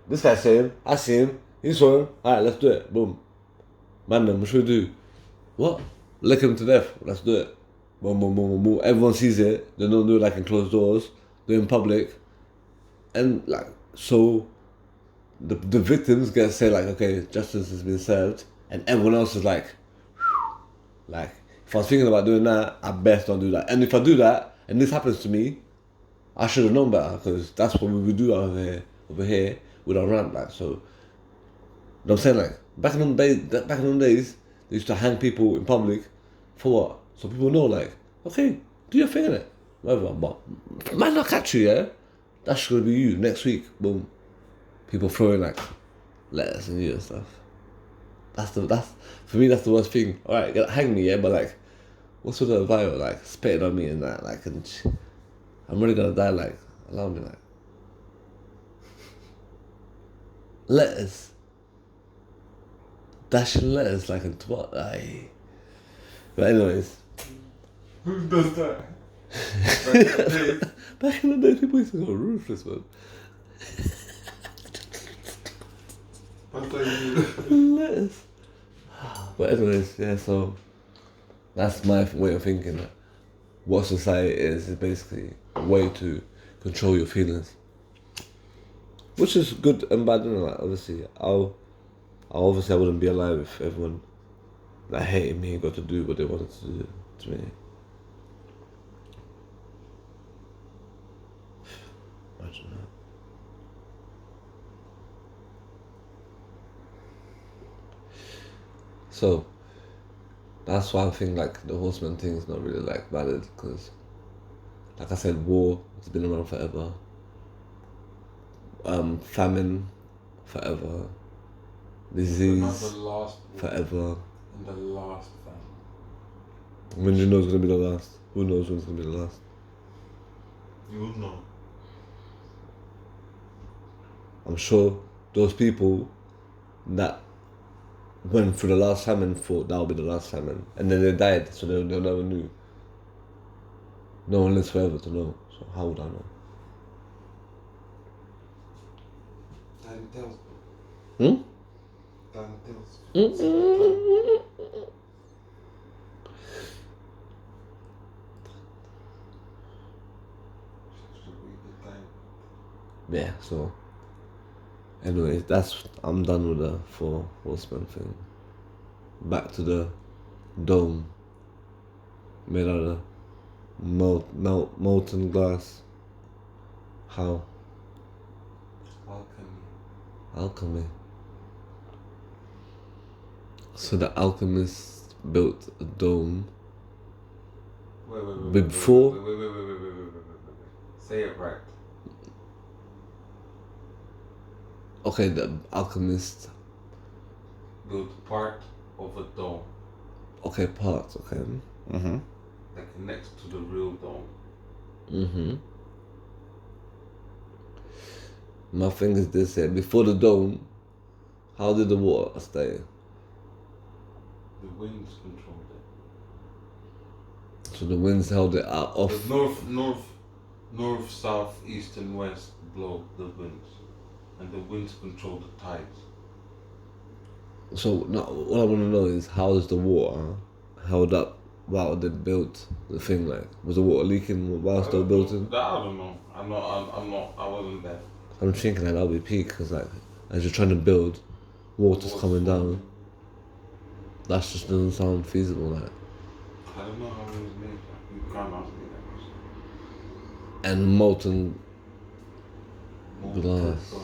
This guy's saying, I see him, he's swearing, alright, let's do it. Boom. Man, then what should we do? What? Lick him to death. Let's do it. Boom, boom, boom, boom, boom. Everyone sees it. They don't do it like in closed doors. Do it in public. And like, so the victims get to say like, okay, justice has been served. And everyone else is like, if I was thinking about doing that, I best don't do that. And if I do that, and this happens to me, I should have known better, because that's what we would do over here with our ramp, like, so. You know what I'm saying? Like, back in the days, they used to hang people in public for what? So people know, like, okay, do your thing, innit? Whatever, but man, not catch you, yeah? That's gonna be you next week. Boom. People throwing like letters in you and stuff. That's for me. That's the worst thing. All right, hang me, yeah, but like, what's with the viral? Like, spit it on me and that, like, and I'm really gonna die. Like, allow me, like, letters. Dashing letters like into what? Aye. But anyways. Who does that? Back in the day, people used to go ruthless, man. Letters. But anyways, yeah, so that's my way of thinking. That what society is basically a way to control your feelings. Which is good and bad, you know, like, obviously, I wouldn't be alive if everyone that hated me got to do what they wanted to do to me. Imagine that. So, that's why I think like the horseman thing is not really like valid, because like I said, war has been around forever. Famine, forever. Disease, forever. And the last famine. When do you know it's gonna be the last? Who knows when it's gonna be the last? You would know. I'm sure those people that went through the last famine thought that would be the last famine, and then they died, so they never knew. No one lives forever to know, so how would I know? Time tells. Hmm? Time tells. Yeah, so anyways, I'm done with the 4 horsemen thing. Back to the dome made out of molten glass. How? Alchemy. So the alchemists built a dome. Wait. Before? Wait. Say it right. Okay, the alchemist Built part of a dome. Okay, parts, okay. Mm-hmm. That connects to the real dome. Mm-hmm. My thing is this here. Before the dome, how did the water stay? The winds controlled it. So the winds held it out off. The north, south, east and west blow the winds. And the winds control the tides. So now, what I want to know is, how is the water held up while they built the thing? Like, was the water leaking whilst they were building? I don't know. I wasn't there. I'm thinking that that'll be peak, because like, as you're trying to build, water's coming down. That just doesn't sound feasible. Like, I don't know how it was made. You can't ask me that question. and molten glass.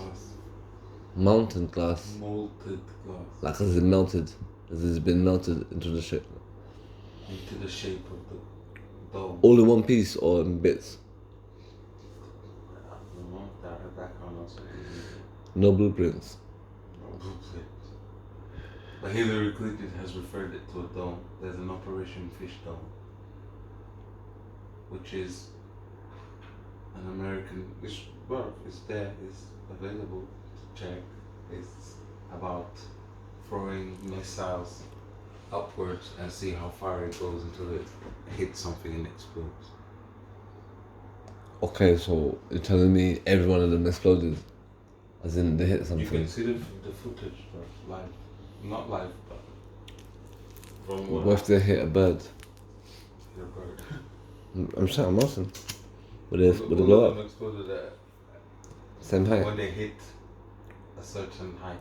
Mountain glass. Molten glass. Like, has it melted? Has it been melted into the shape? Into the shape of the dome. All in one piece or in bits? I don't know. That can't also be. No blueprints. No blueprint. But Hillary Clinton has referred it to a dome. There's an Operation Fish Dome, which is an American. It's there. It's available to check. It's about throwing missiles upwards and see how far it goes until it hits something and explodes. Okay, so you're telling me every one of them exploded? As in they hit You something. can see the footage, live. Not live, but from what What if they hit a bird? your bird. I'm asking. Would they blow All of up? them exploded at Same height? when they hit a certain height.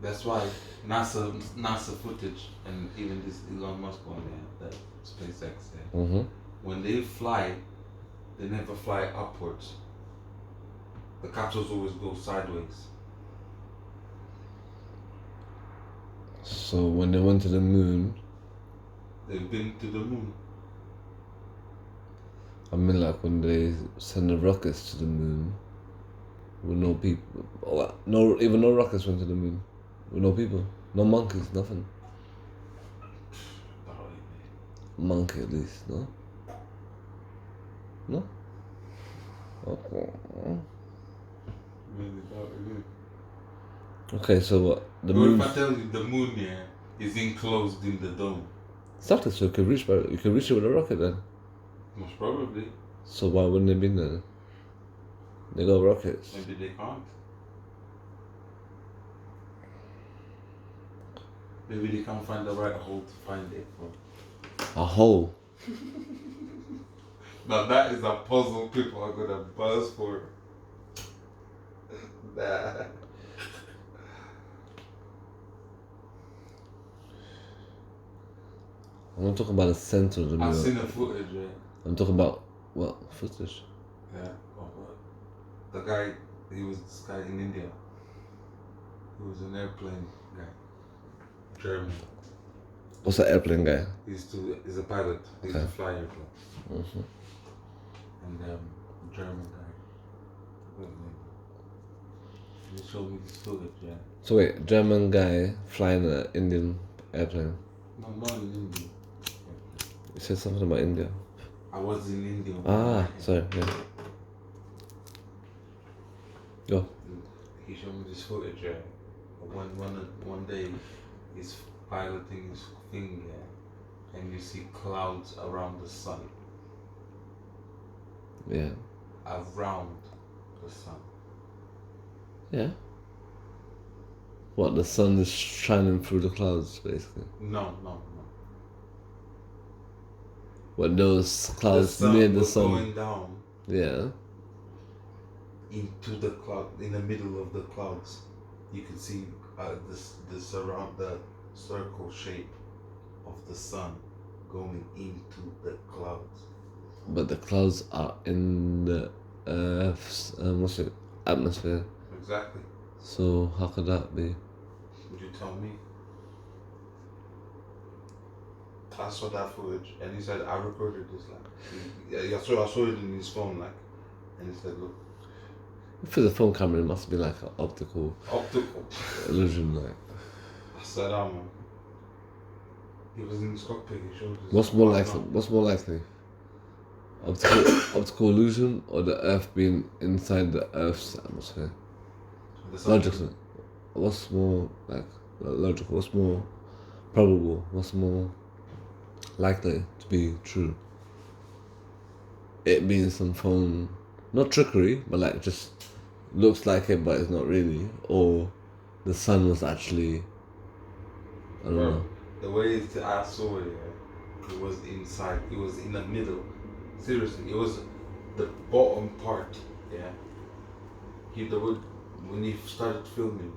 That's why NASA footage and even this Elon Musk one there, the SpaceX there, Mm-hmm. when they fly, they never fly upwards. The capsules always go sideways. So when they went to the moon, They've been to the moon. I mean like when they send the rockets to the moon, with no people, no rockets went to the moon, with no people, no monkeys, nothing. Monkey at least, no? No? Okay. Okay, so what? The What moon. if I tell you the moon here is enclosed in the dome? Exactly, so you can reach it with a rocket then. Most probably. So why wouldn't they be there? They got rockets. Maybe they can't. Maybe they can't find the right hole to find it. A hole. Now that is a puzzle people are gonna buzz for. Nah. I'm not talking about the center of the moon. I've seen the footage, yeah. I'm talking about what footage? Yeah. The guy, he was this guy in India. He was an airplane guy. German. What's that airplane guy? He's a pilot. He used to fly airplanes. Mm-hmm. And German guy. He showed me this footage, yeah. So wait, German guy flying an Indian airplane. No, not in India. You said something about India. I was in India. Sorry, yeah. Go. He showed me this footage, yeah. One day he's piloting his thing, yeah, and you see clouds around the sun. Yeah. Around the sun. Yeah. What, the sun is shining through the clouds, basically? No. What, those clouds The sun near the was sun? going down Yeah. into the cloud, in the middle of the clouds. You can see this around the circle shape of the sun going into the clouds. But the clouds are in the Earth's atmosphere. Exactly. So how could that be? Would you tell me? I saw that footage and he said I recorded this I saw it in his phone and he said look. For the phone camera, it must be like an optical illusion, like. I said, man. He was in his cockpit. He showed us. What's more likely? Optical illusion, or the Earth being inside the Earth's atmosphere? Logically, what's more logical? What's more probable? What's more likely to be true? It being some phone, not trickery, but like just looks like it, but it's not really. Or the sun was actually, I don't know. The way I saw it, it was inside. It was in the middle. Seriously, it was the bottom part. Yeah. When he started filming,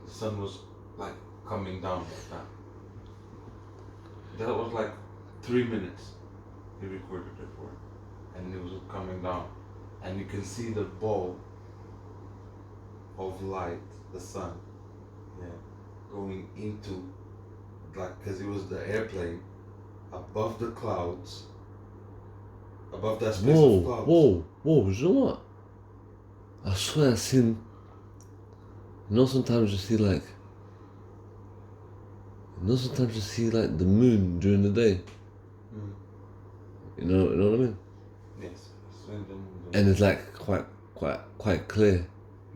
the sun was like coming down like that. That was like 3 minutes. He recorded it for, and it was coming down, and you can see the ball of light, the sun, yeah, going into, like, because it was the airplane above the clouds, above that space of clouds. Whoa, you know what? I swear I've seen, sometimes you see like the moon during the day. Mm. You know what I mean? Yes. And it's like quite clear.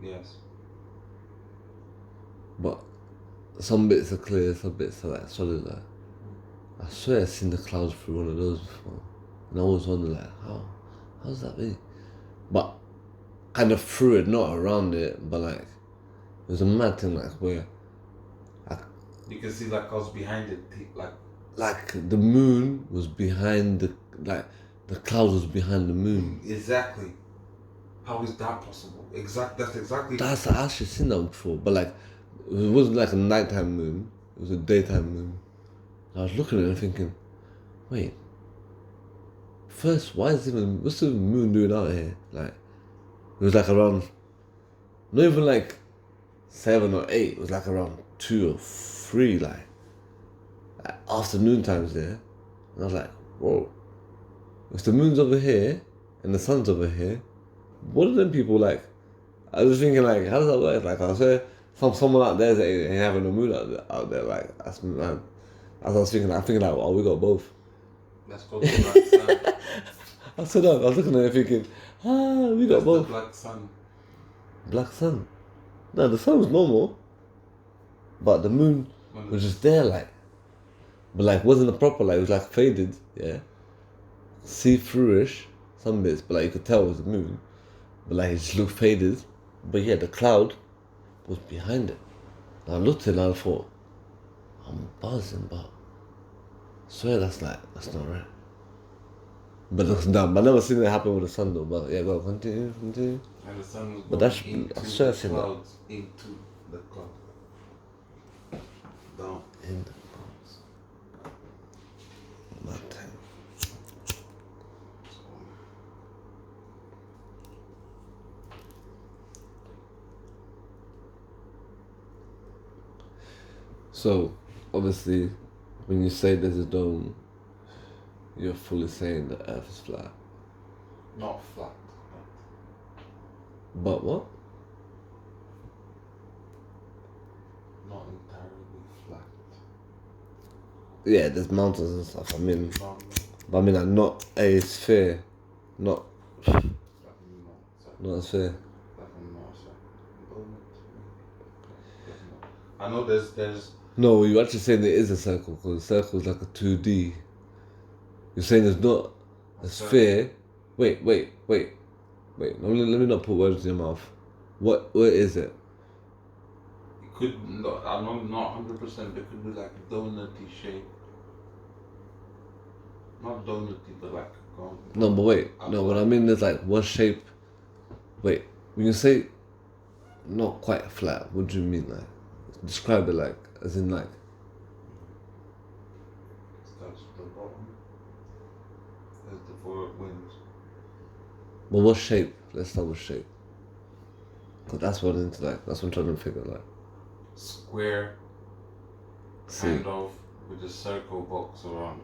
Yes. But some bits are clear, some bits are like solid. Like, I swear I've seen the clouds through one of those before, and I always wonder like, how's that be? But kind of through it, not around it, but like it was a mad thing, like where You can see like I was behind it, like the moon was behind the cloud was behind the moon. exactly. How is that possible? That's exactly. That's I actually seen that before, but like it wasn't like a nighttime moon. It was a daytime moon. I was looking at it and thinking, wait. First, what's the moon doing out here? Like it was like around, not even like 7 or 8. It was like around 2 or 3, like afternoon times there. And I was like, whoa. If the moon's over here and the sun's over here, what are them people like? I was thinking like, how does that work? Like I swear, someone out there ain't having no moon out there. Like that's man. As I was thinking, I'm thinking like, oh, we got both. Let's go to black sun. I said that. I was looking at it thinking, we got That's both. the black sun. Black sun. No, the sun was normal, but the moon was just there, like, but like wasn't a proper like. It was like faded, yeah, see-through-ish, some bits, but like you could tell it was the moon, but like it just looked faded. But yeah, the cloud was behind it. And I looked at it and I thought, I'm buzzing, but I swear that's not right. But looks dumb. I never seen it happen with the sun though. But yeah, go continue. And the sun was But going that's into I swear I've the seen that. clouds, into the cloud. Down. In the clouds. Mad time. So, obviously, when you say there's a dome, you're fully saying the Earth is flat. Not flat. But what? Not entirely flat. Yeah, there's mountains and stuff. I mean, Not, but I mean, like, not a sphere. Not definitely not. not a sphere. Definitely not. I know there's. No, you're actually saying there is a circle, because a circle is like a 2D. You're saying there's not a sphere. Wait. Let me not put words in your mouth. What is it? It could not. I'm not 100%. But it could be like a donutty shape. Not donutty, but like. No, but wait. No, what I mean is like what shape. Wait, when you say not quite flat, what do you mean? Like, describe it like, as in like. That's the bottom. That's the four winds. But what shape? Let's start with shape. Cause that's what I'm into, like. That's what I'm trying to figure, like. Square. See. Kind of with a circle box around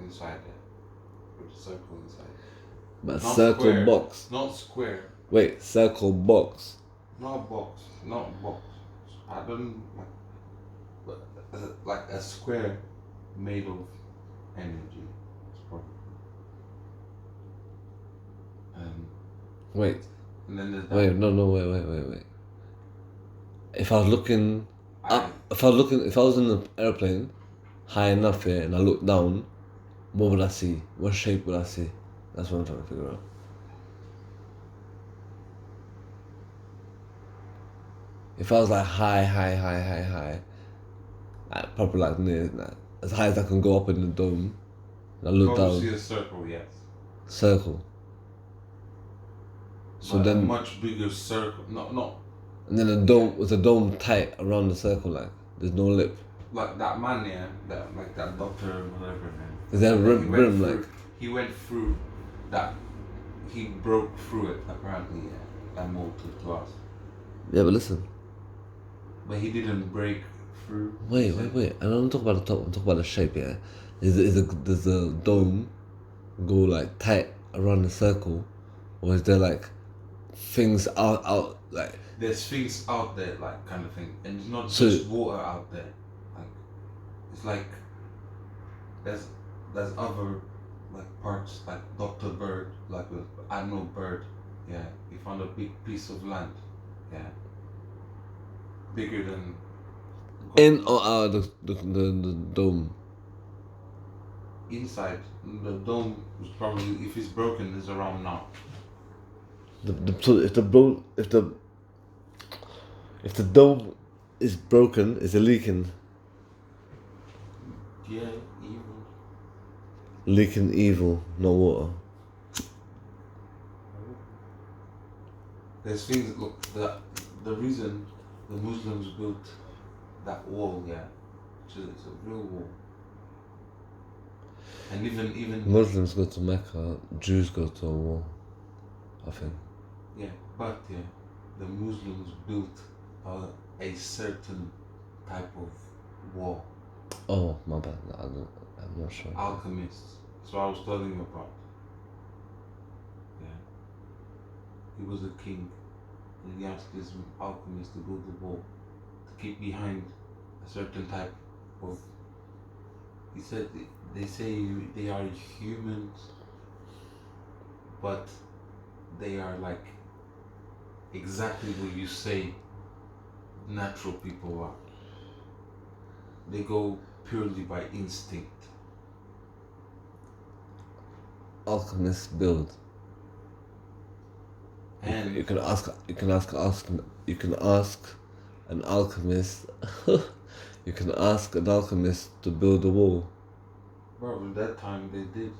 inside it. With a circle inside. But Not circle square. box. Not square. Wait, circle box. Not box. Not box. I don't like. But like a square made of energy. It's probably. Wait. And then there's that. Wait. If I was looking up, if I was in an airplane, high enough here, and I looked down, what would I see? What shape would I see? That's what I'm trying to figure out. If I was like high, like proper like near, like, as high as I can go up in the dome, and I look Probably see down, a circle, yes. circle. So But a then, much bigger circle. No. and then the dome, was the dome tight around the circle, like, there's no lip. Like that man, yeah, that doctor, whatever, man. Is there a rim, through, like? he went through that. He broke through it apparently, yeah, and moved to glass. Yeah, but listen. But he didn't break through. Wait. I don't talk about the top. I'm talking about the shape. Yeah, does the dome go like tight around the circle, or is there like things out like? There's things out there, like kind of thing, and it's not So- just water out there. Like it's like there's other like parts, like Dr. Bird, like the animal bird. Yeah, he found a big piece of land. Yeah, bigger than. In or out of the dome? Inside the dome was probably, if it's broken, is around now. If the dome is broken, is it leaking? Yeah, evil. Leaking evil, no water. There's things. Look, the reason the Muslims built that wall, yeah, which is it's a real wall. And even Muslims go to Mecca, Jews go to a wall, I think. yeah, but yeah, the Muslims built a certain type of wall. Oh, my bad. I'm not sure. Alchemists. That's what I was telling you about. Yeah. He was a king, and he asked his alchemist to build a wall to keep behind a certain type of. He said they say they are humans, but they are like exactly what you say natural people are. They go purely by instinct. Alchemists build. And You can ask an alchemist. You can ask an alchemist to build a wall. bro, at that time they did.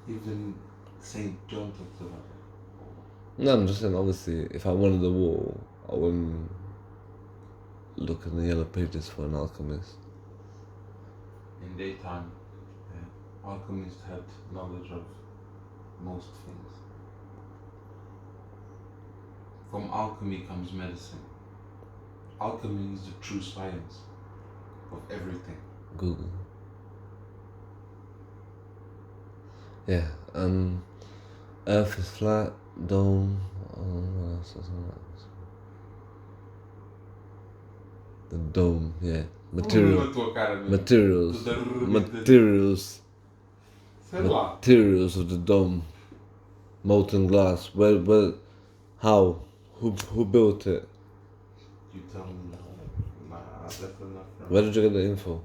Even Saint John talks about it. No, I'm just saying. Obviously, if I wanted a wall, I wouldn't look in the yellow pages for an alchemist. In daytime, alchemists had knowledge of most things. From alchemy comes medicine. Alchemy is the true science of everything. Google. Yeah, Earth is flat, dome. What else? The dome, yeah. Materials of the dome. Molten glass. Where, how? Who built it? You tell me. Nah, definitely not from. Where did you get the info?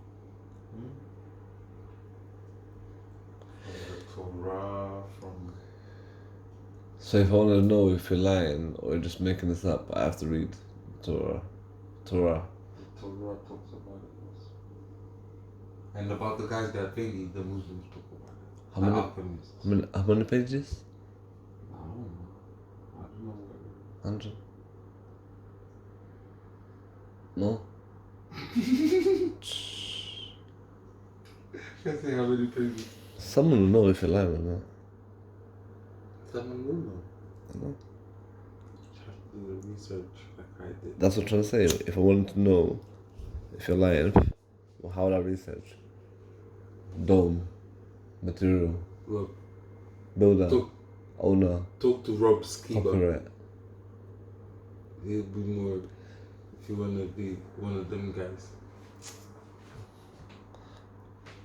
From the Torah, from. So if I want to know if you're lying or you're just making this up, I have to read Torah. The Torah talks about it. Yes. And about the guys that thingy, the Muslims talk about it. The alchemists. How many pages? I don't know. I don't know. 100? No? Can't say how many pages. Someone will know if you're lying or not. Someone will know. I know. You have to do the research like I did. That's what I'm trying to say. If I wanted to know if you're lying, well, how would I research? Dome, material, Look, builder, owner, talk to Rob Skiba. copyright. He'll be more if you wanna be one of them guys.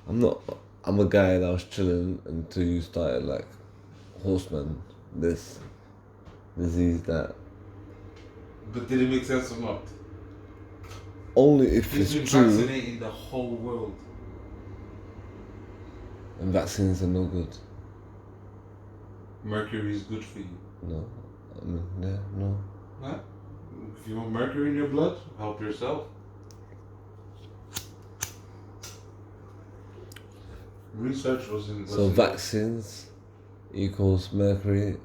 I'm a guy that was chilling until you started like horseman, this, disease, that. But did it make sense or not? Only if He's been it's true. vaccinating the whole world. And vaccines are no good. Mercury is good for you. No. I mean, yeah, no. Huh? If you want mercury in your blood, help yourself. Research was in. So vaccines equals mercury